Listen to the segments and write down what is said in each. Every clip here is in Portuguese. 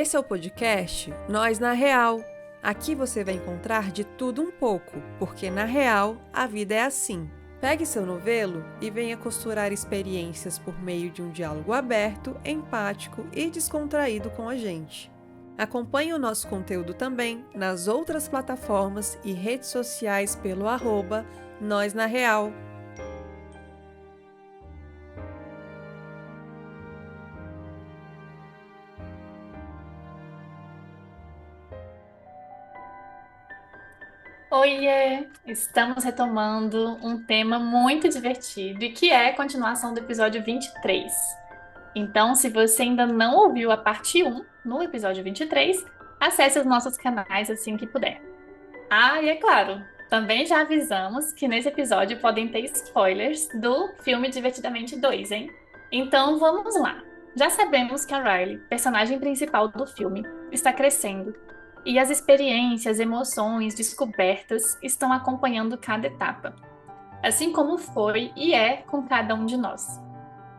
Esse é o podcast Nós na Real. Aqui você vai encontrar de tudo um pouco, porque na real a vida é assim. Pegue seu novelo e venha costurar experiências por meio de um diálogo aberto, empático e descontraído com a gente. Acompanhe o nosso conteúdo também nas outras plataformas e redes sociais pelo @Nós na Real. Oiê! Estamos retomando um tema muito divertido e que é a continuação do episódio 23. Então, se você ainda não ouviu a parte 1 no episódio 23, acesse os nossos canais assim que puder. Ah, e é claro, também já avisamos que nesse episódio podem ter spoilers do filme Divertidamente 2, hein? Então vamos lá. Já sabemos que a Riley, personagem principal do filme, está crescendo e as experiências, emoções, descobertas estão acompanhando cada etapa, assim como foi e é com cada um de nós.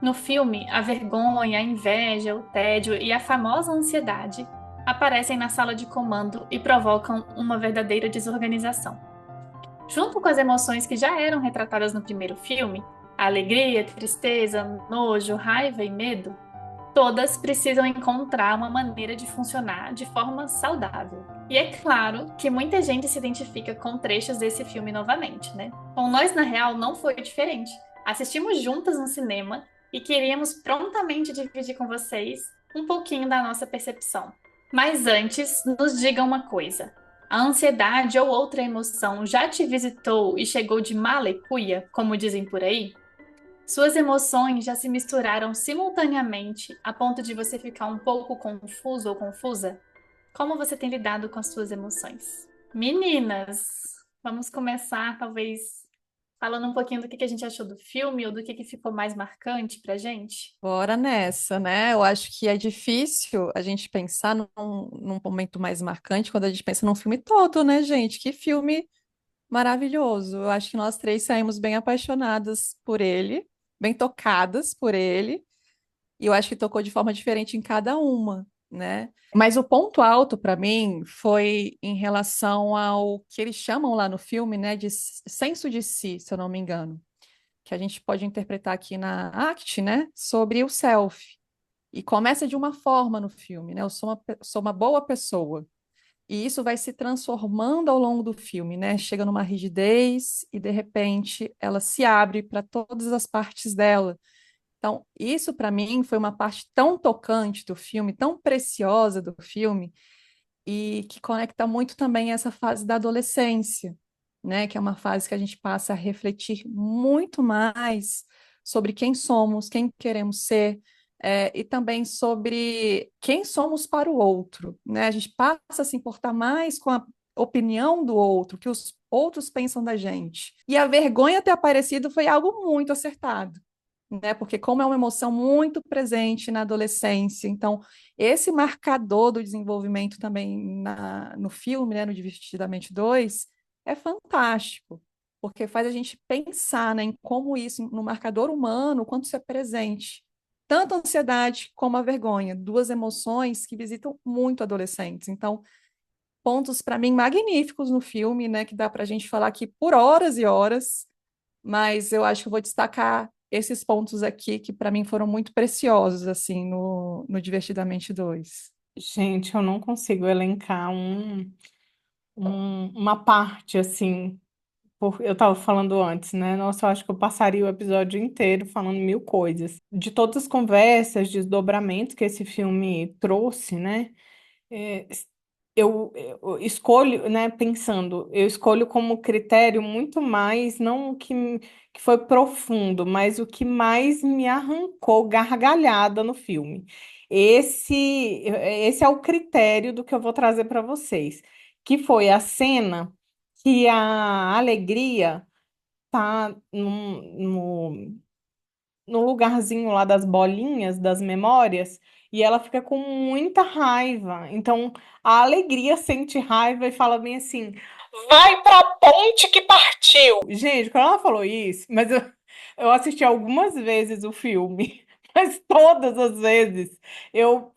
No filme, a vergonha, a inveja, o tédio e a famosa ansiedade aparecem na sala de comando e provocam uma verdadeira desorganização. Junto com as emoções que já eram retratadas no primeiro filme, a alegria, tristeza, nojo, raiva e medo, todas precisam encontrar uma maneira de funcionar de forma saudável. E é claro que muita gente se identifica com trechos desse filme novamente, né? Com Nós na Real não foi diferente. Assistimos juntas no cinema e queríamos prontamente dividir com vocês um pouquinho da nossa percepção. Mas antes, nos diga uma coisa. A ansiedade ou outra emoção já te visitou e chegou de mala e cuia, como dizem por aí? Suas emoções já se misturaram simultaneamente a ponto de você ficar um pouco confuso ou confusa? Como você tem lidado com as suas emoções? Meninas, vamos começar talvez falando um pouquinho do que a gente achou do filme ou do que ficou mais marcante pra gente. Bora nessa, né? Eu acho que é difícil a gente pensar num momento mais marcante quando a gente pensa num filme todo, né, gente? Que filme maravilhoso. Eu acho que nós três saímos bem apaixonadas por ele, bem tocadas por ele, e eu acho que tocou de forma diferente em cada uma, né? Mas o ponto alto para mim foi em relação ao que eles chamam lá no filme, né, de senso de si, se eu não me engano, que a gente pode interpretar aqui na ACT, né, sobre o self. E começa de uma forma no filme, né? Eu sou sou uma boa pessoa. E isso vai se transformando ao longo do filme, né? Chega numa rigidez e, de repente, ela se abre para todas as partes dela. Então, isso para mim foi uma parte tão tocante do filme, tão preciosa do filme, e que conecta muito também essa fase da adolescência, né? Que é uma fase que a gente passa a refletir muito mais sobre quem somos, quem queremos ser, e também sobre quem somos para o outro, né? A gente passa a se importar mais com a opinião do outro, que os outros pensam da gente. E a vergonha ter aparecido foi algo muito acertado, né? Porque como é uma emoção muito presente na adolescência, então esse marcador do desenvolvimento também no filme, né, no Divertidamente 2, é fantástico, porque faz a gente pensar, né, em como isso, no marcador humano, quanto isso é presente. Tanto a ansiedade como a vergonha, duas emoções que visitam muito adolescentes. Então, pontos para mim magníficos no filme, né, que dá para a gente falar aqui por horas e horas, mas eu acho que eu vou destacar esses pontos aqui que para mim foram muito preciosos assim no Divertidamente 2. Gente, eu não consigo elencar uma parte assim. Eu estava falando antes, né? Nossa, eu acho que eu passaria o episódio inteiro falando mil coisas. De todas as conversas, desdobramentos que esse filme trouxe, né? É, eu escolho, né? Pensando, eu escolho como critério muito mais, não que foi profundo, mas o que mais me arrancou gargalhada no filme. Esse é o critério do que eu vou trazer para vocês, que foi a cena que a alegria tá no lugarzinho lá das bolinhas, das memórias, e ela fica com muita raiva. Então, a alegria sente raiva e fala bem assim: vai pra ponte que partiu. Gente, quando ela falou isso, eu assisti algumas vezes o filme, Mas todas as vezes eu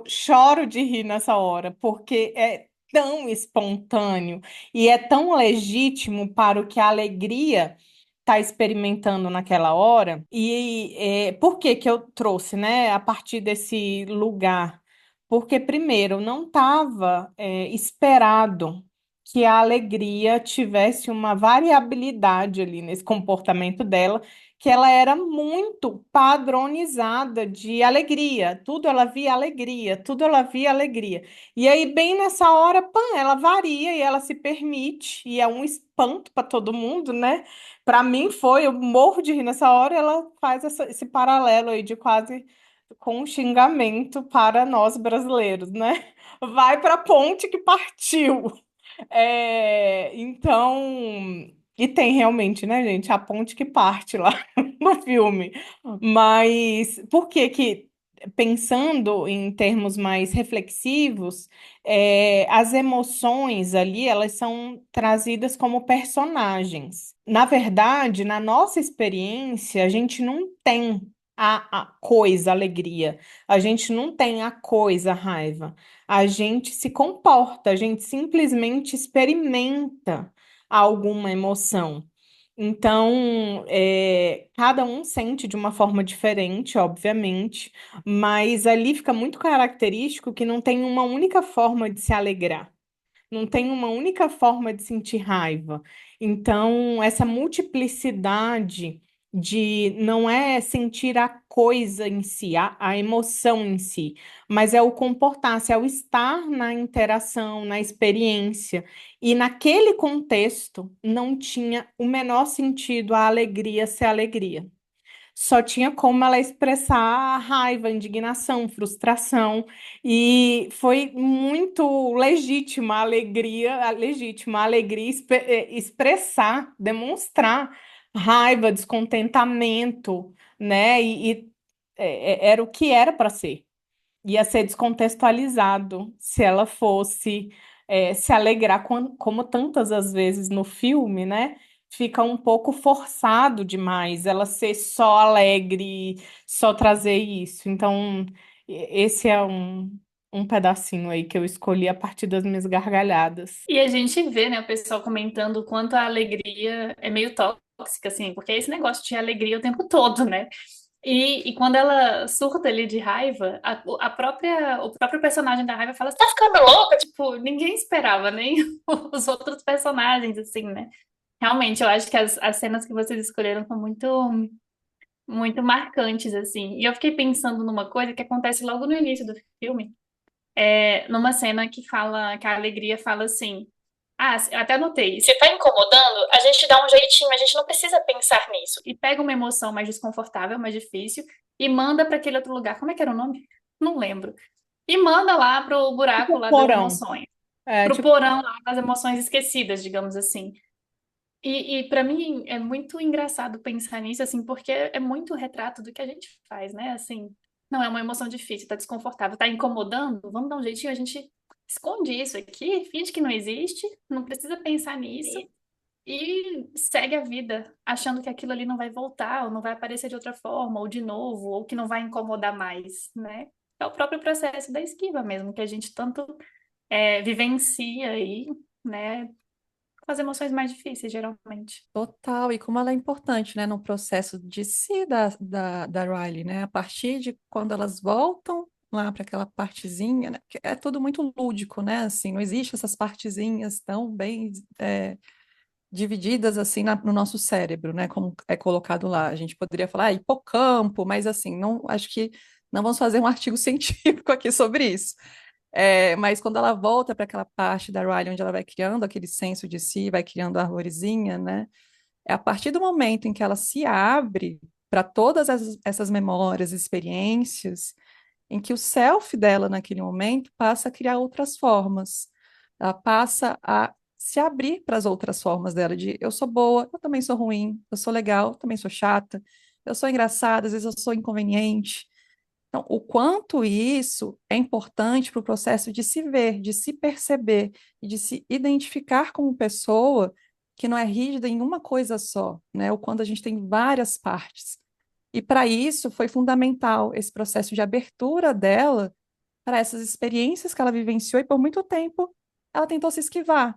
choro de rir nessa hora, porque é tão espontâneo e é tão legítimo para o que a alegria está experimentando naquela hora. E por que que eu trouxe, né, a partir desse lugar? Porque, primeiro, não estava esperado que a alegria tivesse uma variabilidade ali nesse comportamento dela, que ela era muito padronizada de alegria. Tudo ela via alegria, tudo ela via alegria. E aí, bem nessa hora, pã, ela varia e ela se permite, e é um espanto para todo mundo, né? Para mim foi, eu morro de rir nessa hora, e ela faz esse paralelo aí de quase com um xingamento para nós brasileiros, né? Vai para a ponte que partiu. Então, e tem realmente, né, gente, a ponte que parte lá no filme. Mas por que que, pensando em termos mais reflexivos, as emoções ali, elas são trazidas como personagens. Na verdade, na nossa experiência, a gente não tem a coisa alegria, a gente não tem a coisa raiva. A gente se comporta, a gente simplesmente experimenta alguma emoção. Então, cada um sente de uma forma diferente, obviamente, mas ali fica muito característico que não tem uma única forma de se alegrar. Não tem uma única forma de sentir raiva. Então, essa multiplicidade de não é sentir a coisa em si, a emoção em si, mas é o comportar-se, é o estar na interação, na experiência. E naquele contexto, não tinha o menor sentido a alegria ser alegria. Só tinha como ela expressar a raiva, indignação, frustração, e foi muito legítima a alegria expressar, demonstrar raiva, descontentamento, né? Era o que era para ser, ia ser descontextualizado se ela fosse se alegrar como tantas as vezes no filme, né? Fica um pouco forçado demais ela ser só alegre, só trazer isso. Então, esse é um pedacinho aí que eu escolhi a partir das minhas gargalhadas. E a gente vê, né, o pessoal comentando o quanto a alegria é meio tóxica, assim, porque é esse negócio de alegria o tempo todo, né? E quando ela surta ali de raiva, o próprio personagem da raiva fala, você tá ficando louca? Tipo, ninguém esperava, nem os outros personagens, assim, né? Realmente, eu acho que as cenas que vocês escolheram são muito marcantes, assim. E eu fiquei pensando numa coisa que acontece logo no início do filme, numa cena que fala, que a alegria fala assim. Ah, eu até anotei. Se tá incomodando, a gente dá um jeitinho, a gente não precisa pensar nisso. E pega uma emoção mais desconfortável, mais difícil, e manda para aquele outro lugar. Como é que era o nome? Não lembro. E manda lá pro buraco Tipo lá das porão. emoções. Pro Tipo, porão lá das emoções esquecidas, digamos assim. E para mim é muito engraçado pensar nisso, assim, porque é muito retrato do que a gente faz, né? Assim, não é uma emoção difícil, tá desconfortável, tá incomodando, vamos dar um jeitinho, a gente esconde isso aqui, finge que não existe, não precisa pensar nisso e segue a vida, achando que aquilo ali não vai voltar, ou não vai aparecer de outra forma, ou de novo, ou que não vai incomodar mais, né? É o próprio processo da esquiva mesmo, que a gente tanto vivencia aí, né? Com as emoções mais difíceis, geralmente. Total, e como ela é importante, né, no processo de si da Riley, né, a partir de quando elas voltam lá para aquela partezinha, né, que é tudo muito lúdico, né, assim, não existe essas partezinhas tão bem divididas assim no nosso cérebro, né, como é colocado lá. A gente poderia falar hipocampo, mas assim, não, acho que não vamos fazer um artigo científico aqui sobre isso. Mas quando ela volta para aquela parte da Riley onde ela vai criando aquele senso de si, vai criando a arvorezinha, né? É a partir do momento em que ela se abre para todas essas memórias, experiências, em que o self dela naquele momento passa a criar outras formas. Ela passa a se abrir para as outras formas dela, de eu sou boa, eu também sou ruim, eu sou legal, eu também sou chata, eu sou engraçada, às vezes eu sou inconveniente. Então, o quanto isso é importante para o processo de se ver, de se perceber e de se identificar como pessoa que não é rígida em uma coisa só, né? O quanto a gente tem várias partes. E para isso foi fundamental esse processo de abertura dela para essas experiências que ela vivenciou e por muito tempo ela tentou se esquivar,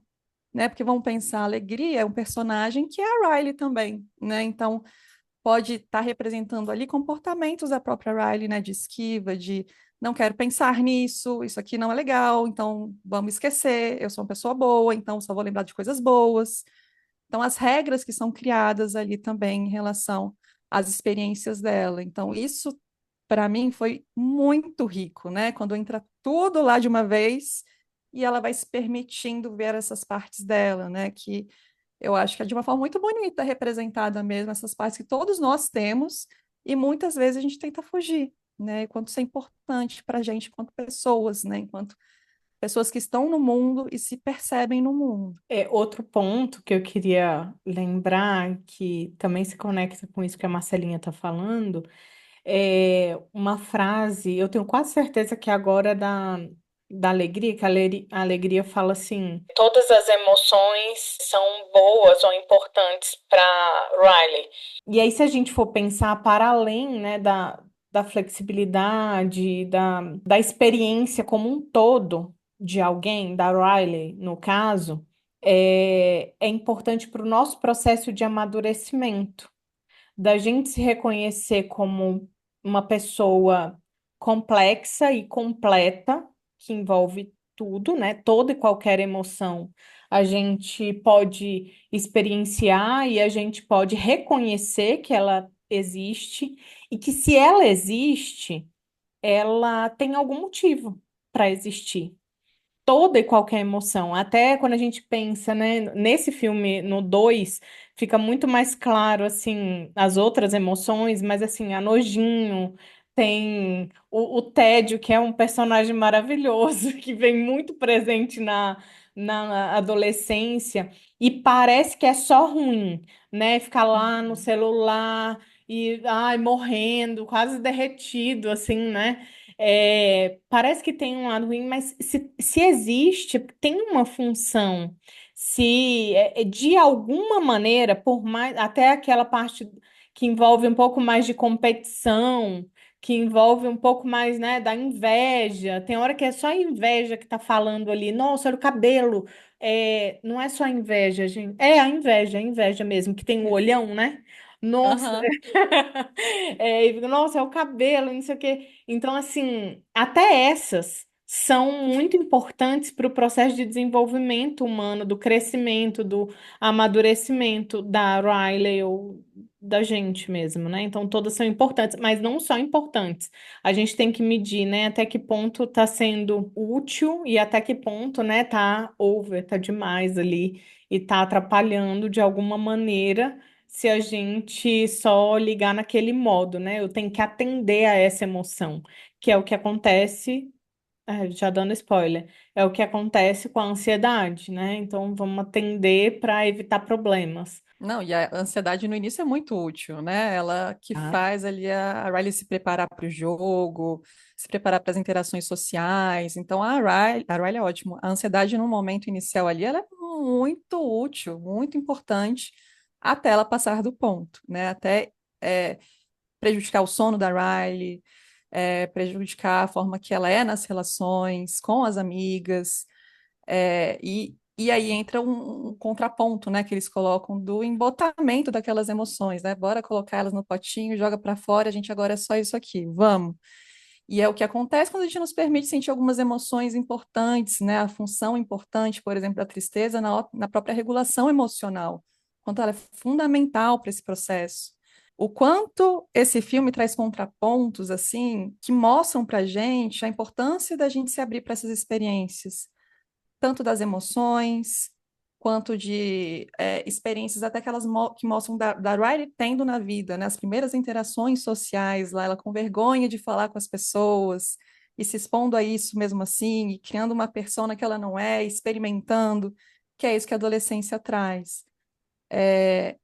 né? Porque vamos pensar, a Alegria é um personagem que é a Riley também, né? Então pode estar representando ali comportamentos da própria Riley, né? De esquiva, de não quero pensar nisso, isso aqui não é legal, então vamos esquecer, eu sou uma pessoa boa, então só vou lembrar de coisas boas. Então, as regras que são criadas ali também em relação às experiências dela. Então, isso, para mim, foi muito rico, né? Quando entra tudo lá de uma vez e ela vai se permitindo ver essas partes dela, né? Que eu acho que é de uma forma muito bonita representada mesmo, essas partes que todos nós temos e muitas vezes a gente tenta fugir, né? E quanto isso é importante para a gente enquanto pessoas, né? Enquanto pessoas que estão no mundo e se percebem no mundo. Outro ponto que eu queria lembrar, que também se conecta com isso que a Marcelinha está falando, é uma frase, eu tenho quase certeza que agora é da Alegria, que a Alegria fala assim: todas as emoções são boas ou importantes para Riley. E aí, se a gente for pensar para além, né, da flexibilidade, da experiência como um todo de alguém, da Riley, no caso, é importante para o nosso processo de amadurecimento, da gente se reconhecer como uma pessoa complexa e completa, que envolve tudo, né? Toda e qualquer emoção a gente pode experienciar e a gente pode reconhecer que ela existe e que se ela existe, ela tem algum motivo para existir, toda e qualquer emoção. Até quando a gente pensa, né, nesse filme, no 2 fica muito mais claro, assim, as outras emoções, mas, assim, a Nojinho, tem o Tédio, que é um personagem maravilhoso, que vem muito presente na adolescência, e parece que é só ruim, né, ficar lá no Uhum. celular e, ai, morrendo, quase derretido, assim, né? Parece que tem um lado ruim, mas se existe, tem uma função. Se de alguma maneira, por mais até aquela parte que envolve um pouco mais de competição, que envolve um pouco mais, né, da inveja. Tem hora que é só a inveja que tá falando ali. Nossa, olha o cabelo. Não é só a inveja, gente. É a inveja mesmo, que tem o olhão, né? Nossa, Aham. e fica, nossa, é o cabelo, não sei o quê. Então, assim, até essas são muito importantes para o processo de desenvolvimento humano, do crescimento, do amadurecimento da Riley ou da gente mesmo, né? Então, todas são importantes, mas não só importantes. A gente tem que medir, né, até que ponto está sendo útil e até que ponto, né, tá over, tá demais ali e tá atrapalhando de alguma maneira se a gente só ligar naquele modo, né? Eu tenho que atender a essa emoção, que é o que acontece, já dando spoiler, é o que acontece com a ansiedade, né? Então vamos atender para evitar problemas. Não, e a ansiedade no início é muito útil, né? Ela que Tá? faz ali a Riley se preparar para o jogo, se preparar para as interações sociais. Então, a Riley é ótimo. A ansiedade no momento inicial ali, ela é muito útil, muito importante, até ela passar do ponto, né? Até é, prejudicar o sono da Riley, prejudicar a forma que ela é nas relações com as amigas. E aí entra um contraponto, né, que eles colocam do embotamento daquelas emoções, né? Bora colocar elas no potinho, joga para fora, a gente agora é só isso aqui, vamos. E é o que acontece quando a gente nos permite sentir algumas emoções importantes, né? A função importante, por exemplo, da tristeza na própria regulação emocional, quanto ela é fundamental para esse processo. O quanto esse filme traz contrapontos, assim, que mostram para a gente a importância da gente se abrir para essas experiências tanto das emoções, quanto de experiências até que que mostram da Riley tendo na vida, né? As primeiras interações sociais lá, ela com vergonha de falar com as pessoas e se expondo a isso mesmo assim, e criando uma persona que ela não é, experimentando, que é isso que a adolescência traz.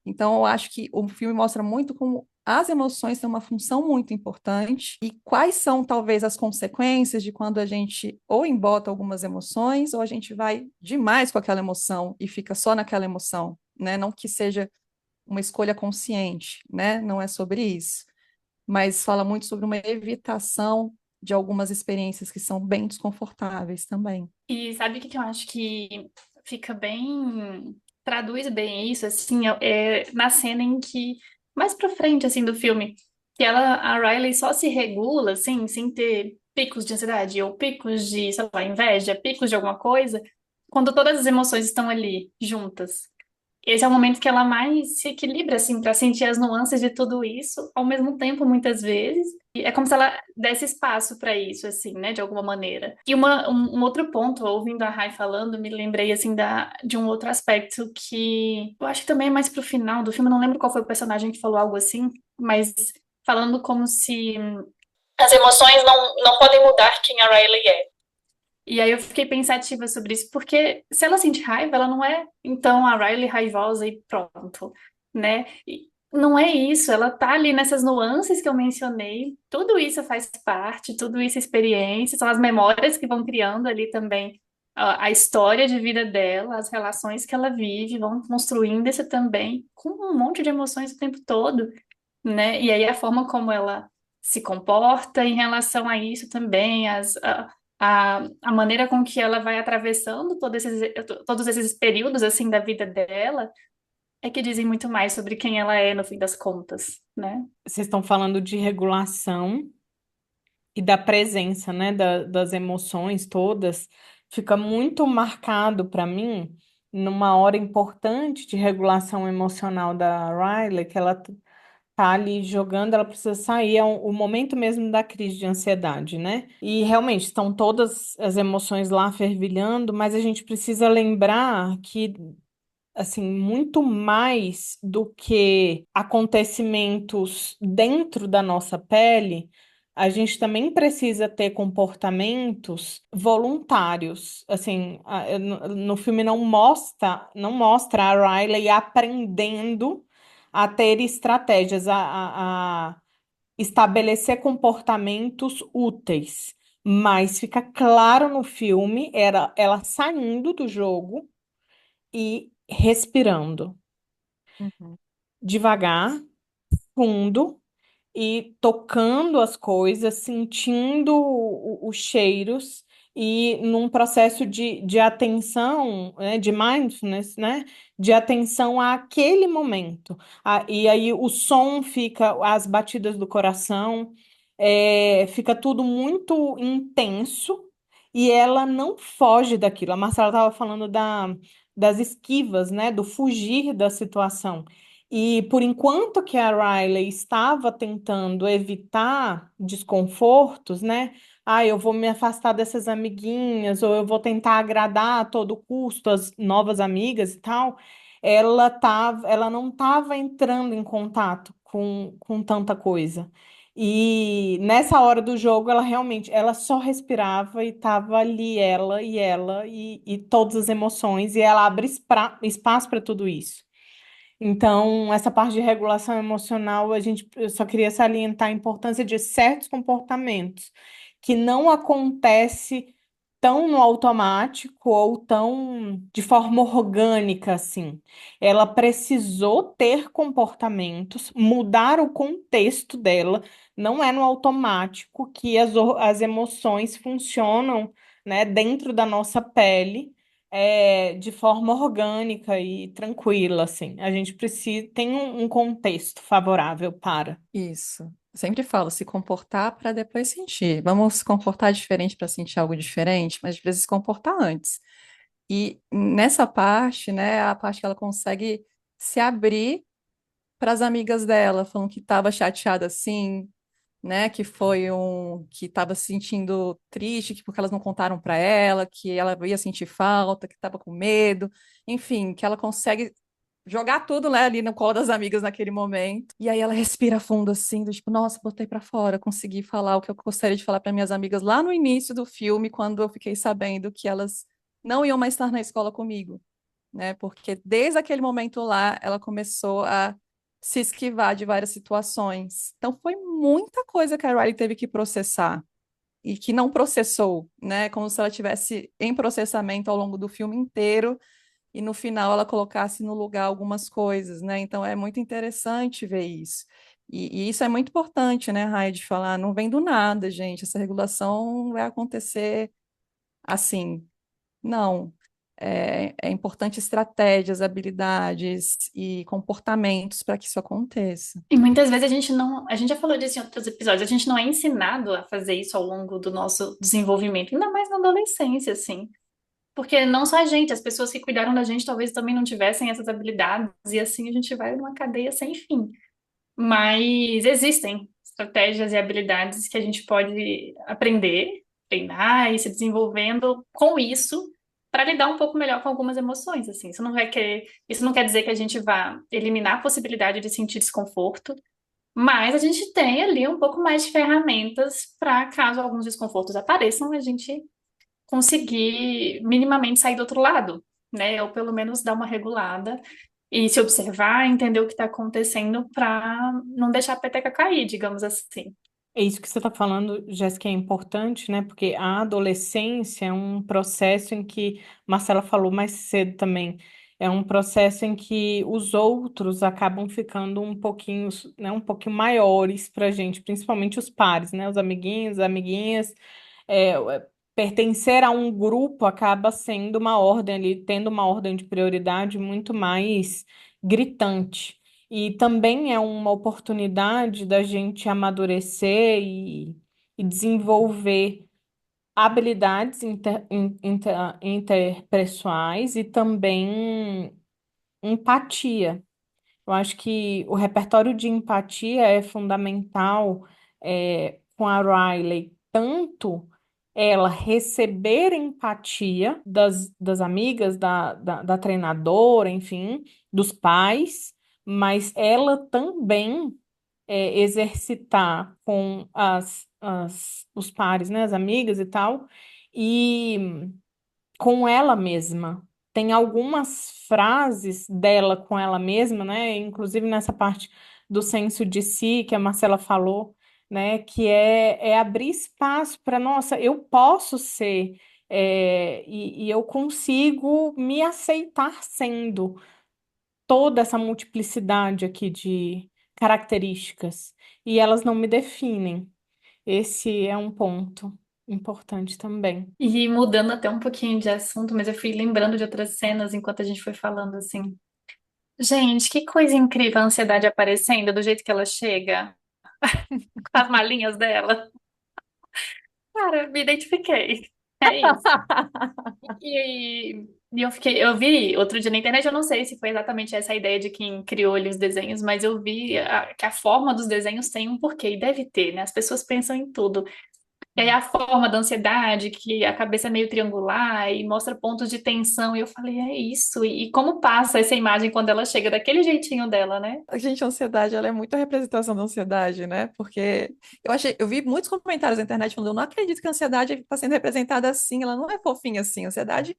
Então, eu acho que o filme mostra muito como as emoções têm uma função muito importante e quais são, talvez, as consequências de quando a gente ou embota algumas emoções ou a gente vai demais com aquela emoção e fica só naquela emoção, né? Não que seja uma escolha consciente, né? Não é sobre isso. mas fala muito sobre uma evitação de algumas experiências que são bem desconfortáveis também. E sabe o que que eu acho que fica bem, traduz bem isso, assim, na cena em que, mais pra frente, assim, do filme, que a Riley só se regula, assim, sem ter picos de ansiedade, ou picos de, sei lá, inveja, picos de alguma coisa, quando todas as emoções estão ali, juntas. Esse é o momento que ela mais se equilibra, assim, para sentir as nuances de tudo isso, ao mesmo tempo, muitas vezes. E é como se ela desse espaço para isso, assim, né, de alguma maneira. E um outro ponto, ouvindo a Rai falando, me lembrei, assim, de um outro aspecto que eu acho que também é mais pro final do filme, eu não lembro qual foi o personagem que falou algo assim, mas falando como se as emoções não podem mudar quem a Riley é. E aí eu fiquei pensativa sobre isso, porque se ela sente raiva, ela não é, então, a Riley raivosa e pronto, né? E não é isso, ela tá ali nessas nuances que eu mencionei, tudo isso faz parte, tudo isso é experiência, são as memórias que vão criando ali também a história de vida dela, as relações que ela vive, vão construindo isso também, com um monte de emoções o tempo todo, né? E aí a forma como ela se comporta em relação a isso também, a maneira com que ela vai atravessando todos esses períodos assim da vida dela é que dizem muito mais sobre quem ela é no fim das contas, né? Vocês estão falando de regulação e da presença, né, das emoções todas, fica muito marcado para mim numa hora importante de regulação emocional da Riley, que ela tá ali jogando, ela precisa sair, é o momento mesmo da crise de ansiedade, né? E realmente estão todas as emoções lá fervilhando, mas a gente precisa lembrar que assim, muito mais do que acontecimentos dentro da nossa pele, a gente também precisa ter comportamentos voluntários. Assim, no filme não mostra a Riley aprendendo a ter estratégias, a estabelecer comportamentos úteis. Mas fica claro no filme, era ela saindo do jogo e respirando Uhum. devagar, fundo e tocando as coisas, sentindo os cheiros e num processo de atenção, né, de mindfulness, né, de atenção àquele momento. E aí o som fica, as batidas do coração, fica tudo muito intenso e ela não foge daquilo. A Marcela estava falando das esquivas, né, do fugir da situação. E por enquanto que a Riley estava tentando evitar desconfortos, né? Ah, eu vou me afastar dessas amiguinhas, ou eu vou tentar agradar a todo custo as novas amigas e tal. Ela não estava entrando em contato com tanta coisa. E nessa hora do jogo, ela realmente, ela só respirava e estava ali ela e todas as emoções, e ela abre espaço para tudo isso. Então, essa parte de regulação emocional, eu só queria salientar a importância de certos comportamentos que não acontece tão no automático ou tão de forma orgânica assim. Ela precisou ter comportamentos, mudar o contexto dela. Não é no automático que as emoções funcionam, né, dentro da nossa pele de forma orgânica e tranquila, assim. A gente precisa, tem um contexto favorável para. Isso. Eu sempre falo, se comportar para depois sentir. Vamos se comportar diferente para sentir algo diferente, mas às vezes se comportar antes. E nessa parte, né, a parte que ela consegue se abrir para as amigas dela, falando que estava chateada assim, né, que estava se sentindo triste, que porque elas não contaram para ela, que ela ia sentir falta, que estava com medo, enfim, que ela consegue jogar tudo, né, ali no colo das amigas naquele momento. E aí ela respira fundo assim, do tipo, nossa, botei para fora, consegui falar o que eu gostaria de falar para minhas amigas lá no início do filme, quando eu fiquei sabendo que elas não iam mais estar na escola comigo, né? Porque desde aquele momento lá, ela começou a se esquivar de várias situações. Então foi muita coisa que a Riley teve que processar e que não processou, né? Como se ela tivesse em processamento ao longo do filme inteiro e no final ela colocasse no lugar algumas coisas, né? Então é muito interessante ver isso. E isso é muito importante, né, Raia, de falar, não vem do nada, gente. Essa regulação vai acontecer assim. Não. É importante estratégias, habilidades e comportamentos para que isso aconteça. E muitas vezes a gente não, a gente já falou disso em outros episódios, a gente não é ensinado a fazer isso ao longo do nosso desenvolvimento, ainda mais na adolescência, assim. Porque não só a gente, as pessoas que cuidaram da gente talvez também não tivessem essas habilidades, e assim a gente vai numa cadeia sem fim. Mas existem estratégias e habilidades que a gente pode aprender, treinar e se desenvolvendo com isso para lidar um pouco melhor com algumas emoções, assim. Isso não quer dizer que a gente vá eliminar a possibilidade de sentir desconforto, mas a gente tem ali um pouco mais de ferramentas para, caso alguns desconfortos apareçam, a gente conseguir minimamente sair do outro lado, né? Ou pelo menos dar uma regulada e se observar, entender o que está acontecendo para não deixar a peteca cair, digamos assim. É isso que você está falando, Jéssica, é importante, né? Porque a adolescência é um processo em que, Marcela falou mais cedo também, é um processo em que os outros acabam ficando um pouquinho, né, um pouquinho maiores para a gente, principalmente os pares, né? Os amiguinhos, amiguinhas. Pertencer a um grupo acaba sendo uma ordem ali, tendo uma ordem de prioridade muito mais gritante. E também é uma oportunidade da gente amadurecer e desenvolver habilidades interpessoais e também empatia. Eu acho que o repertório de empatia é fundamental com a Riley, tanto ela receber empatia das amigas, da treinadora, enfim, dos pais, mas ela também exercitar com os pares, né, as amigas e tal, e com ela mesma. Tem algumas frases dela com ela mesma, né? Inclusive nessa parte do senso de si que a Marcela falou, né? Que é abrir espaço para, nossa, eu posso ser, e eu consigo me aceitar sendo toda essa multiplicidade aqui de características. E elas não me definem. Esse é um ponto importante também. E mudando até um pouquinho de assunto, mas eu fui lembrando de outras cenas enquanto a gente foi falando assim. Gente, que coisa incrível a ansiedade aparecendo do jeito que ela chega, com as malinhas dela. Cara, me identifiquei. É isso. E eu vi outro dia na internet, eu não sei se foi exatamente essa a ideia de quem criou ali os desenhos, mas eu vi que a forma dos desenhos tem um porquê, e deve ter, né? As pessoas pensam em tudo. E aí a forma da ansiedade, que a cabeça é meio triangular e mostra pontos de tensão, e eu falei, é isso. E como passa essa imagem quando ela chega daquele jeitinho dela, né? Gente, a ansiedade, ela é muito a representação da ansiedade, né? Porque eu vi muitos comentários na internet falando, eu não acredito que a ansiedade está sendo representada assim, ela não é fofinha assim. A ansiedade,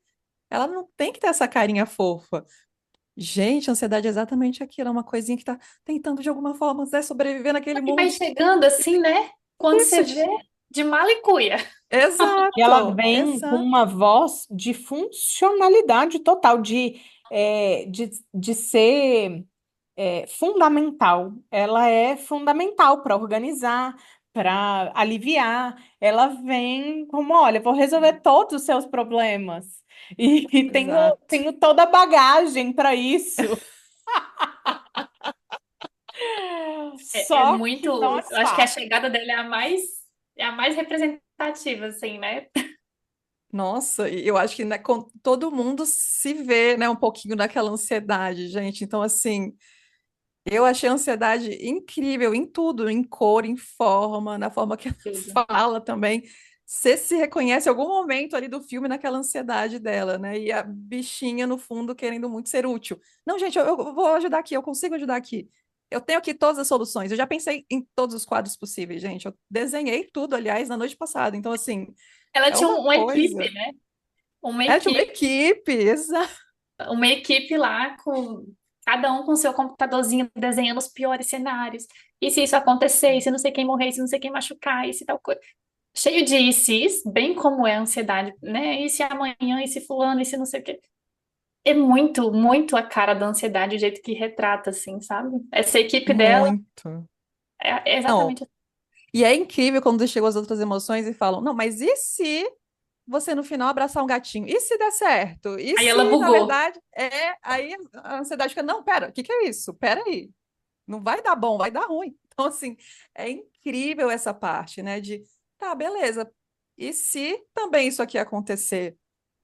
ela não tem que ter essa carinha fofa. Gente, a ansiedade é exatamente aquilo, é uma coisinha que está tentando de alguma forma, né, sobreviver naquele E vai mundo. chegando assim, né? Quando você Isso, vê, de mala e cuia. E ela exato, vem com exato. uma voz de funcionalidade total, de ser fundamental. Ela é fundamental para organizar, para aliviar. Ela vem como, olha, vou resolver todos os seus problemas. E Exato. tenho toda a bagagem para isso. É Só muito. que não é Eu acho que a fácil. chegada dele é a mais representativa, assim, né? Nossa, e eu acho que né, todo mundo se vê, né, um pouquinho naquela ansiedade, gente. Então, assim, eu achei a ansiedade incrível em tudo, em cor, em forma, na forma que ela Tudo. fala também. Você se reconhece em algum momento ali do filme naquela ansiedade dela, né? E a bichinha, no fundo, querendo muito ser útil. Não, gente, eu vou ajudar aqui, eu consigo ajudar aqui. Eu tenho aqui todas as soluções. Eu já pensei em todos os quadros possíveis, gente. Eu desenhei tudo, aliás, na noite passada. Então, assim, Ela é tinha uma uma equipe, coisa. né? Uma Ela tinha uma equipe, equipe, exato. uma equipe lá com cada um com seu computadorzinho desenhando os piores cenários. E se isso acontecer, e se não sei quem morrer, e se não sei quem machucar, e se tal coisa. Cheio de e se's, bem como é a ansiedade, né? E se amanhã, e se fulano, e se não sei o quê. É muito a cara da ansiedade, o jeito que retrata, assim, sabe? Essa equipe dela Muito. É Não. exatamente assim. E é incrível quando chegam as outras emoções e falam, não, mas e se você no final abraçar um gatinho? E se der certo? E Aí ela se, na bugou. verdade, aí a ansiedade fica, não, pera, o que que é isso? Pera aí. Não vai dar bom, vai dar ruim. Então, assim, é incrível essa parte, né? De, tá, beleza. E se também isso aqui acontecer?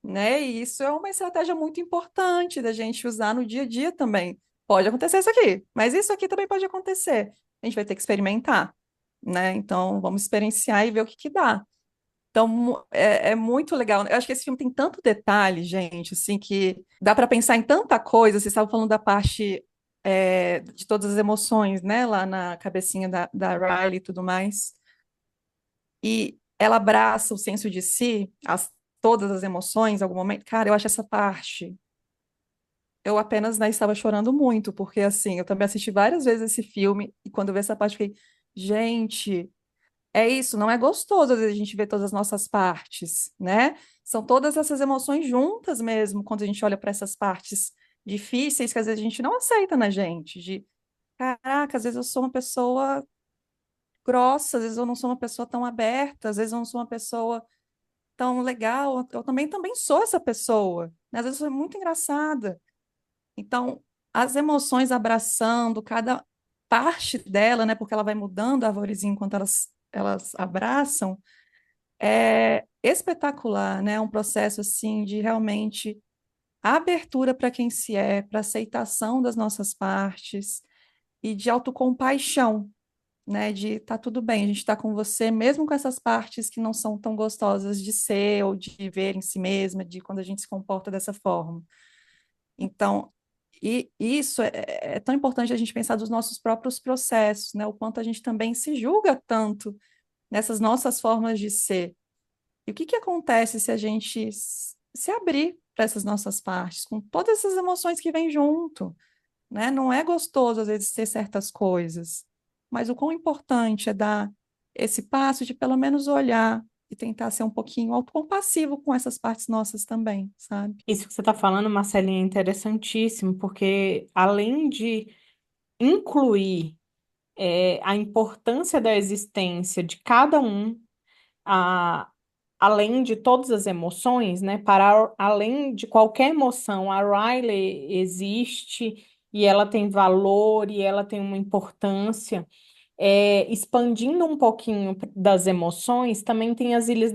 Né? E isso é uma estratégia muito importante da gente usar no dia a dia também. Pode acontecer isso aqui, mas isso aqui também pode acontecer. A gente vai ter que experimentar, né? Então, vamos experienciar e ver o que que dá. Então, é muito legal. Eu acho que esse filme tem tanto detalhe, gente, assim, que dá para pensar em tanta coisa. Vocês estavam falando da parte de todas as emoções, né? Lá na cabecinha da Riley e tudo mais. E ela abraça o senso de si, todas as emoções, em algum momento. Cara, eu acho essa parte. Eu apenas, né, estava chorando muito, porque assim, eu também assisti várias vezes esse filme, e quando eu vi essa parte, eu fiquei, gente. É isso, não é gostoso às vezes a gente ver todas as nossas partes, né? São todas essas emoções juntas mesmo, quando a gente olha para essas partes difíceis que às vezes a gente não aceita na gente, de caraca, às vezes eu sou uma pessoa grossa, às vezes eu não sou uma pessoa tão aberta, às vezes eu não sou uma pessoa tão legal, eu também sou essa pessoa, né? Às vezes eu sou muito engraçada. Então, as emoções abraçando cada parte dela, né? Porque ela vai mudando a arvorezinha enquanto elas abraçam, é espetacular, né? É um processo assim de realmente abertura para quem se é, para aceitação das nossas partes e de autocompaixão, né? De tá tudo bem, a gente está com você, mesmo com essas partes que não são tão gostosas de ser ou de ver em si mesma, de quando a gente se comporta dessa forma. Então, e isso é tão importante a gente pensar dos nossos próprios processos, né? O quanto a gente também se julga tanto nessas nossas formas de ser. E o que que acontece se a gente se abrir para essas nossas partes, com todas essas emoções que vêm junto, né? Não é gostoso, às vezes, ter certas coisas, mas o quão importante é dar esse passo de pelo menos olhar e tentar ser um pouquinho autocompassivo com essas partes nossas também, sabe? Isso que você está falando, Marcelinha, é interessantíssimo, porque além de incluir a importância da existência de cada um, a, além de todas as emoções, né? Além de qualquer emoção, a Riley existe e ela tem valor e ela tem uma importância. Expandindo um pouquinho das emoções, também tem as ilhas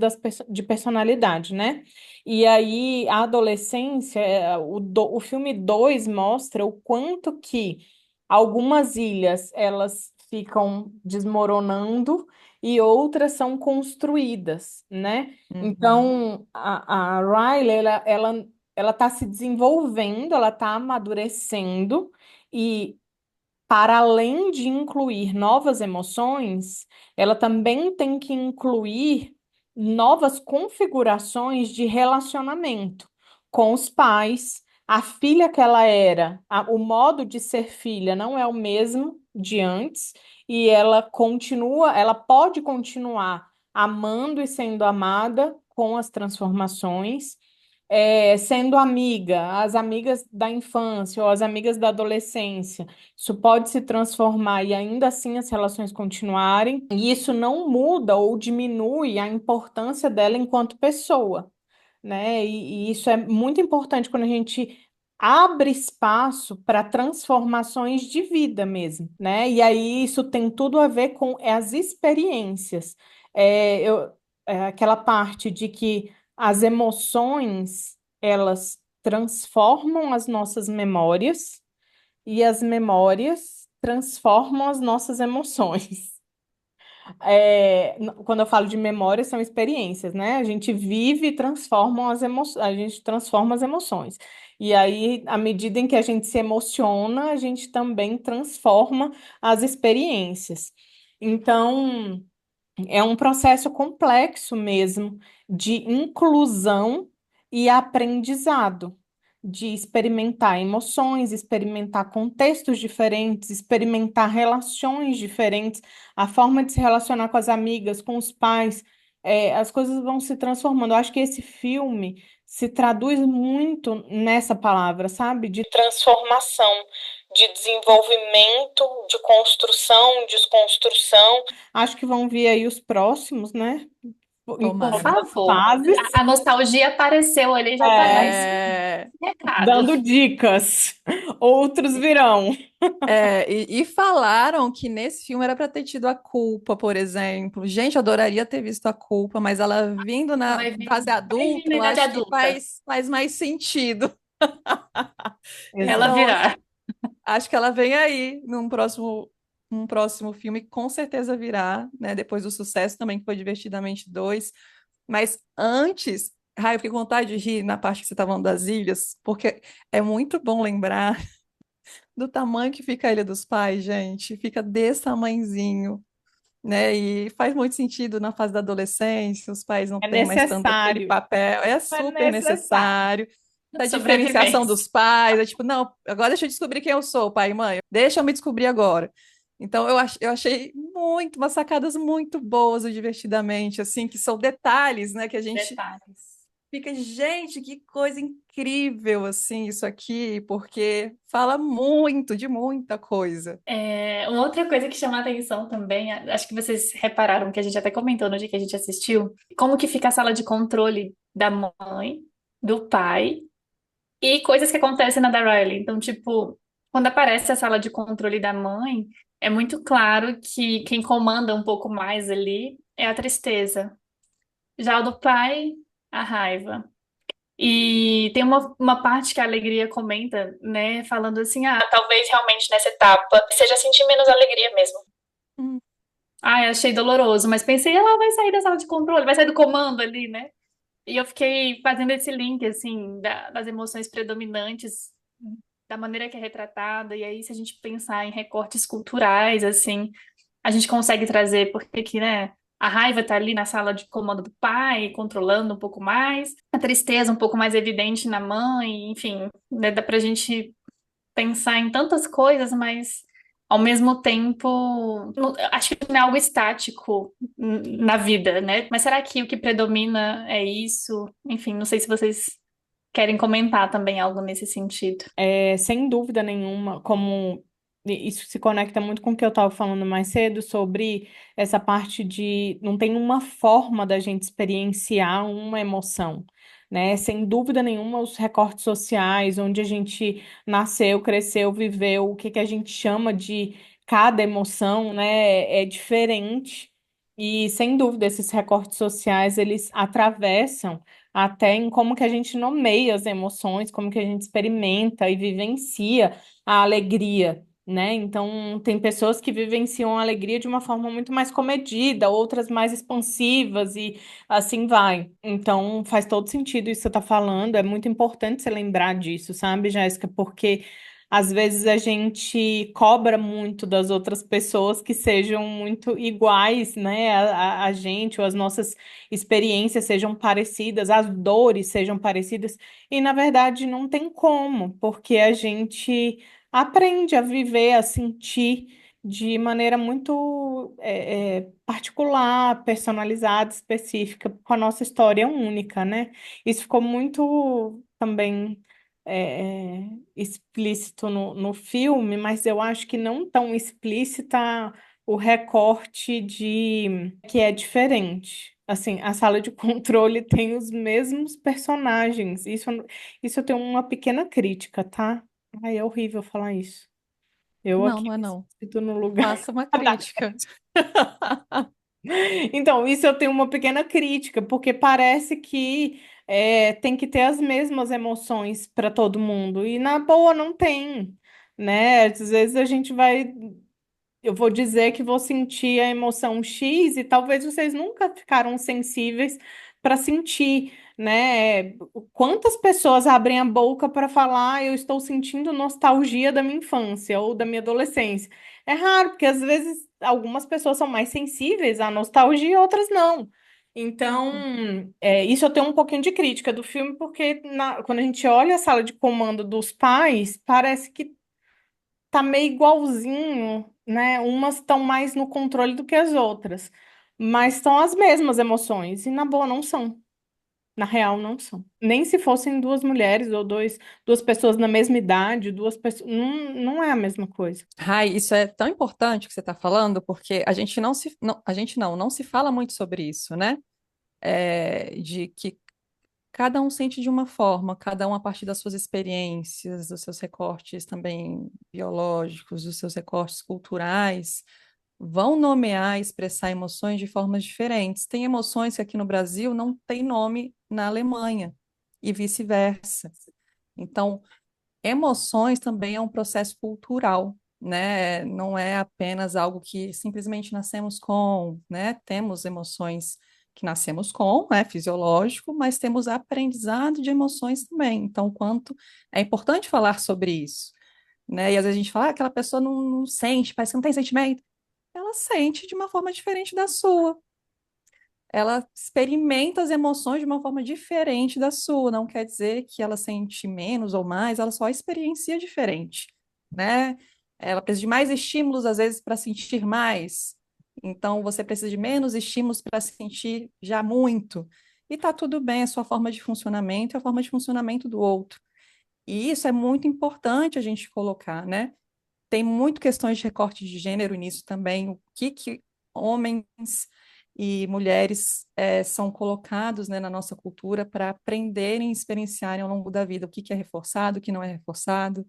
de personalidade, né? E aí, a adolescência, o filme 2 mostra o quanto que algumas ilhas, elas ficam desmoronando e outras são construídas, né? Uhum, Então, a Riley, ela está se desenvolvendo, ela está amadurecendo, e para além de incluir novas emoções, ela também tem que incluir novas configurações de relacionamento com os pais. A filha que ela era, o modo de ser filha não é o mesmo de antes, e ela pode continuar amando e sendo amada com as transformações. Sendo amiga, as amigas da infância ou as amigas da adolescência. Isso pode se transformar e ainda assim as relações continuarem, e isso não muda ou diminui a importância dela enquanto pessoa, né? E isso é muito importante quando a gente abre espaço para transformações de vida mesmo, né? E aí isso tem tudo a ver com as experiências. Aquela parte de que as emoções, elas transformam as nossas memórias e as memórias transformam as nossas emoções. Quando eu falo de memória, são experiências, né? A gente vive e transforma a gente transforma as emoções. E aí, à medida em que a gente se emociona, a gente também transforma as experiências. Então, é um processo complexo mesmo de inclusão e aprendizado, de experimentar emoções, experimentar contextos diferentes, experimentar relações diferentes, a forma de se relacionar com as amigas, com os pais, as coisas vão se transformando. Eu acho que esse filme se traduz muito nessa palavra, sabe? De transformação, de desenvolvimento, de construção, desconstrução. Acho que vão vir aí os próximos, né? Em Por Tomara. todas as favor. fases. A nostalgia apareceu ali, já tá dando esse É, recado. Dando dicas. Outros virão. e falaram que nesse filme era para ter tido a culpa, por exemplo. Gente, eu adoraria ter visto a culpa, mas ela vindo na fase Vai vir adulta, na eu idade acho que adulta. faz mais sentido. Ela Então, Exato. virá. acho que ela vem aí num próximo filme, com certeza virá, né? Depois do sucesso também, que foi Divertidamente 2. Mas antes, eu fiquei com vontade de rir na parte que você estava falando das ilhas, porque é muito bom lembrar do tamanho que fica a Ilha dos Pais, gente. Fica desse tamanhozinho, né? E faz muito sentido na fase da adolescência, os pais não É têm mais tanto aquele necessário. papel, é É super necessário. necessário. Da diferenciação Sobrevivência. dos pais, é tipo, não, agora deixa eu descobrir quem eu sou, pai e mãe, deixa eu me descobrir agora. Então, eu achei umas sacadas muito boas, o divertidamente, assim, que são detalhes, né, que a gente Detalhes. fica, gente, que coisa incrível, assim, isso aqui, porque fala muito de muita coisa. Uma outra coisa que chama a atenção também, acho que vocês repararam que a gente até comentou no dia que a gente assistiu, como que fica a sala de controle da mãe, do pai e coisas que acontecem na da Riley. Então, tipo, quando aparece a sala de controle da mãe, é muito claro que quem comanda um pouco mais ali é a tristeza. Já o do pai, a raiva. E tem uma parte que a Alegria comenta, né, falando assim, talvez realmente nessa etapa seja sentir menos alegria mesmo. Hum, Ah, eu achei doloroso, mas pensei, ela vai sair da sala de controle, vai sair do comando ali, né? E eu fiquei fazendo esse link, assim, das emoções predominantes, da maneira que é retratada, e aí se a gente pensar em recortes culturais, assim, a gente consegue trazer, porque que, né, a raiva tá ali na sala de comando do pai, controlando um pouco mais, a tristeza um pouco mais evidente na mãe, enfim, né, dá pra gente pensar em tantas coisas, mas ao mesmo tempo, acho que não é algo estático na vida, né? Mas será que o que predomina é isso? Enfim, não sei se vocês querem comentar também algo nesse sentido. Sem dúvida nenhuma, como isso se conecta muito com o que eu estava falando mais cedo sobre essa parte de não tem uma forma da gente experienciar uma emoção, né? Sem dúvida nenhuma, os recortes sociais, onde a gente nasceu, cresceu, viveu, o que que a gente chama de cada emoção, né? É diferente. E sem dúvida, esses recortes sociais, eles atravessam até em como que a gente nomeia as emoções, como que a gente experimenta e vivencia a alegria, né? Então, tem pessoas que vivenciam a alegria de uma forma muito mais comedida, outras mais expansivas e assim vai. Então, faz todo sentido isso que você está falando, é muito importante você lembrar disso, sabe, Jéssica? Porque às vezes a gente cobra muito das outras pessoas que sejam muito iguais, né, a gente, ou as nossas experiências sejam parecidas, as dores sejam parecidas, e na verdade não tem como, porque a gente aprende a viver, a sentir de maneira muito particular, personalizada, específica, com a nossa história única, né? Isso ficou muito também explícito no filme, mas eu acho que não tão explícita o recorte de que é diferente. Assim, a sala de controle tem os mesmos personagens. Isso eu tenho uma pequena crítica, tá? Ai, é horrível falar isso. Eu não, aqui não é me não. sinto no lugar. Faça uma crítica. Então, isso eu tenho uma pequena crítica, porque parece que tem que ter as mesmas emoções para todo mundo, e na boa não tem, né? Às vezes a gente vai. Eu vou dizer que vou sentir a emoção X e talvez vocês nunca ficaram sensíveis para sentir, né? Quantas pessoas abrem a boca para falar, eu estou sentindo nostalgia da minha infância ou da minha adolescência? É raro, porque às vezes algumas pessoas são mais sensíveis à nostalgia e outras não. Então, isso eu tenho um pouquinho de crítica do filme, porque quando a gente olha a sala de comando dos pais, parece que tá meio igualzinho, né? Umas estão mais no controle do que as outras, mas são as mesmas emoções, e na boa não são. Na real, não são. Nem se fossem duas mulheres ou duas pessoas na mesma idade, duas pessoas. Não, não é a mesma coisa. Rai, isso é tão importante que você está falando, porque a gente a gente não se fala muito sobre isso, né? De que cada um sente de uma forma, cada um a partir das suas experiências, dos seus recortes também biológicos, dos seus recortes culturais, vão nomear e expressar emoções de formas diferentes. Tem emoções que aqui no Brasil não tem nome na Alemanha e vice-versa. Então, emoções também é um processo cultural, né? Não é apenas algo que simplesmente nascemos com, né? Temos emoções que nascemos com, é fisiológico, mas temos aprendizado de emoções também. Então, quanto é importante falar sobre isso, né? E às vezes a gente fala, aquela pessoa não sente, parece que não tem sentimento. Ela sente de uma forma diferente da sua. Ela experimenta as emoções de uma forma diferente da sua. Não quer dizer que ela sente menos ou mais, ela só experiencia diferente, né? Ela precisa de mais estímulos, às vezes, para sentir mais. Então, você precisa de menos estímulos para sentir já muito. E tá tudo bem, é a sua forma de funcionamento é a forma de funcionamento do outro. E isso é muito importante a gente colocar, né? Tem muito questões de recorte de gênero nisso também, o que homens e mulheres são colocados, né, na nossa cultura para aprenderem e experienciarem ao longo da vida, o que é reforçado, o que não é reforçado.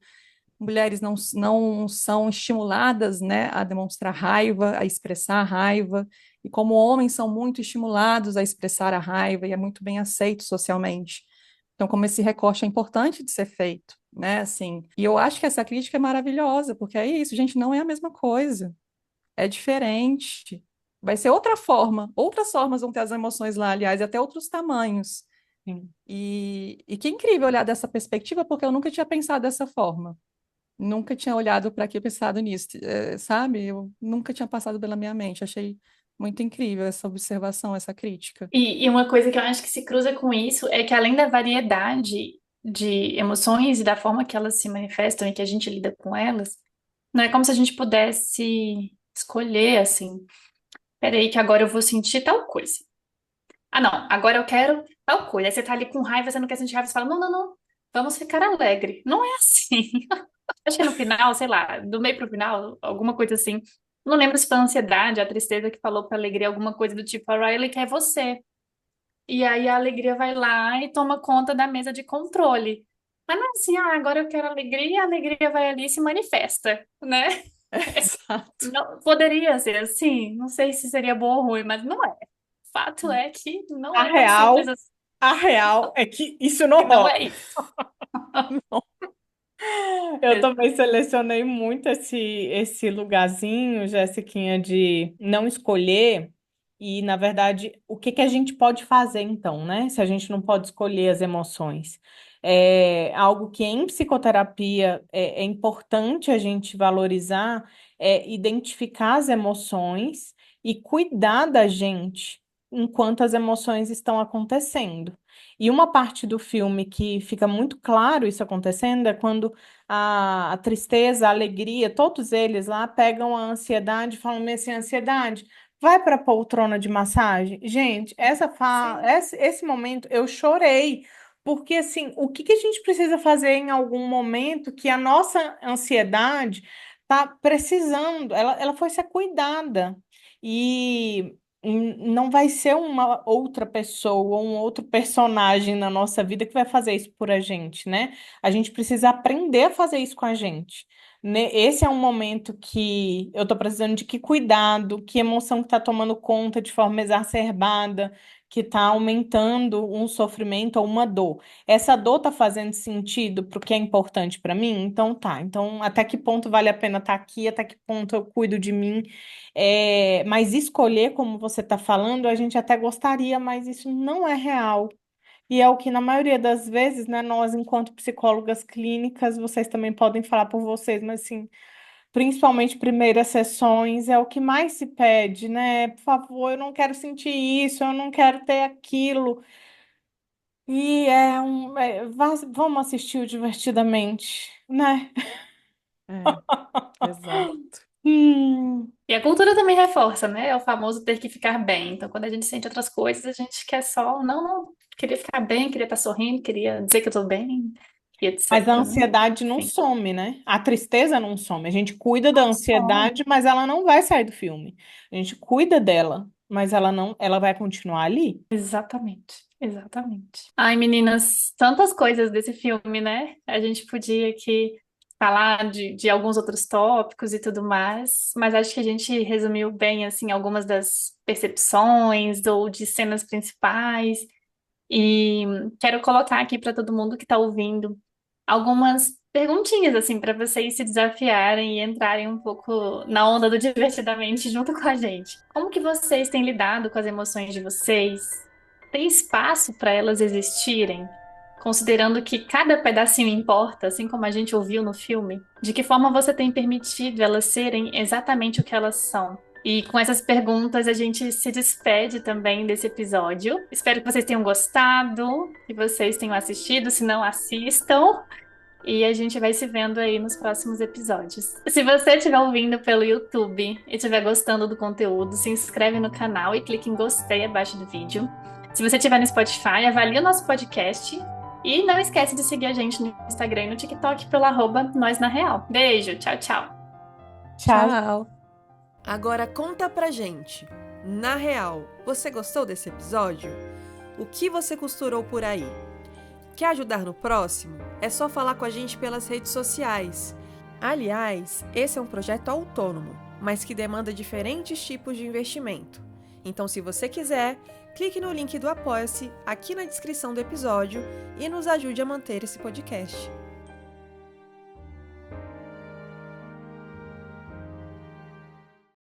Mulheres não são estimuladas, né, a demonstrar raiva, a expressar raiva, e como homens são muito estimulados a expressar a raiva e é muito bem aceito socialmente. Então, como esse recorte é importante de ser feito, né, assim, e eu acho que essa crítica é maravilhosa, porque é isso, gente, não é a mesma coisa, é diferente. Vai ser outra forma, outras formas vão ter as emoções lá, aliás, e até outros tamanhos. Sim. E que incrível olhar dessa perspectiva, porque eu nunca tinha pensado dessa forma. Nunca tinha olhado para aqui e pensado nisso, sabe? Eu nunca tinha passado pela minha mente. Achei muito incrível essa observação, essa crítica. E uma coisa que eu acho que se cruza com isso é que além da variedade de emoções e da forma que elas se manifestam e que a gente lida com elas, não é como se a gente pudesse escolher assim, peraí que agora eu vou sentir tal coisa. Ah, não, agora eu quero tal coisa. Aí você tá ali com raiva, você não quer sentir raiva, você fala, não, não, não, vamos ficar alegre. Não é assim. Acho que no final, sei lá, do meio pro final, alguma coisa assim. Não lembro se foi a ansiedade, a tristeza que falou pra alegria, alguma coisa do tipo, a Riley quer você. E aí a alegria vai lá e toma conta da mesa de controle. Mas não é assim, ah, agora eu quero alegria, e a alegria vai ali e se manifesta, né? Exato. Não, poderia ser assim, não sei se seria bom ou ruim, mas não é. Fato é que não A é tão simples real, assim, a real é que isso não que não rola. é isso. Eu também selecionei muito esse lugarzinho, Jessiquinha, de não escolher. E, na verdade, o que que a gente pode fazer então, né? Se a gente não pode escolher as emoções. É algo que em psicoterapia é importante a gente valorizar, é identificar as emoções e cuidar da gente enquanto as emoções estão acontecendo. E uma parte do filme que fica muito claro isso acontecendo é quando a tristeza, a alegria, todos eles lá pegam a ansiedade e falam assim, ansiedade, vai para a poltrona de massagem. Gente, Sim, esse momento eu chorei, porque assim, o que que a gente precisa fazer em algum momento que a nossa ansiedade tá precisando, ela foi ser cuidada. E não vai ser uma outra pessoa, um outro personagem na nossa vida que vai fazer isso por a gente, né? A gente precisa aprender a fazer isso com a gente. Esse é um momento que eu tô precisando de que cuidado, que emoção que tá tomando conta de forma exacerbada, que tá aumentando um sofrimento ou uma dor. Essa dor tá fazendo sentido pro que é importante para mim? Então tá. Então, até que ponto vale a pena estar aqui? Até que ponto eu cuido de mim? Mas escolher, como você está falando, a gente até gostaria, mas isso não é real. E é o que, na maioria das vezes, né, nós, enquanto psicólogas clínicas, vocês também podem falar por vocês, mas assim, principalmente primeiras sessões, é o que mais se pede, né? Por favor, eu não quero sentir isso, eu não quero ter aquilo. E vamos assistir o divertidamente, né? É, exato. Hum, e a cultura também reforça, né? É o famoso ter que ficar bem. Então, quando a gente sente outras coisas, a gente quer só, não, não. Queria ficar bem, queria estar sorrindo, queria dizer que eu tô bem, e Mas a etc, né? ansiedade não Enfim. some, né? A tristeza não some. A gente cuida da Só. ansiedade, mas ela não vai sair do filme. A gente cuida dela, mas ela não, ela vai continuar ali. Exatamente, exatamente. Ai, meninas, tantas coisas desse filme, né? A gente podia aqui falar de alguns outros tópicos e tudo mais, mas acho que a gente resumiu bem, assim, algumas das percepções ou de cenas principais. E quero colocar aqui para todo mundo que está ouvindo algumas perguntinhas, assim, para vocês se desafiarem e entrarem um pouco na onda do divertidamente junto com a gente. Como que vocês têm lidado com as emoções de vocês? Tem espaço para elas existirem? Considerando que cada pedacinho importa, assim como a gente ouviu no filme, de que forma você tem permitido elas serem exatamente o que elas são? E com essas perguntas a gente se despede também desse episódio. Espero que vocês tenham gostado, que vocês tenham assistido, se não assistam. E a gente vai se vendo aí nos próximos episódios. Se você estiver ouvindo pelo YouTube e estiver gostando do conteúdo, se inscreve no canal e clique em gostei abaixo do vídeo. Se você estiver no Spotify, avalie o nosso podcast. E não esquece de seguir a gente no Instagram e no TikTok pelo @nós na real. Beijo, tchau, tchau. Tchau. Tchau. Agora conta pra gente. Na real, você gostou desse episódio? O que você costurou por aí? Quer ajudar no próximo? É só falar com a gente pelas redes sociais. Aliás, esse é um projeto autônomo, mas que demanda diferentes tipos de investimento. Então, se você quiser, clique no link do Apoia-se aqui na descrição do episódio e nos ajude a manter esse podcast.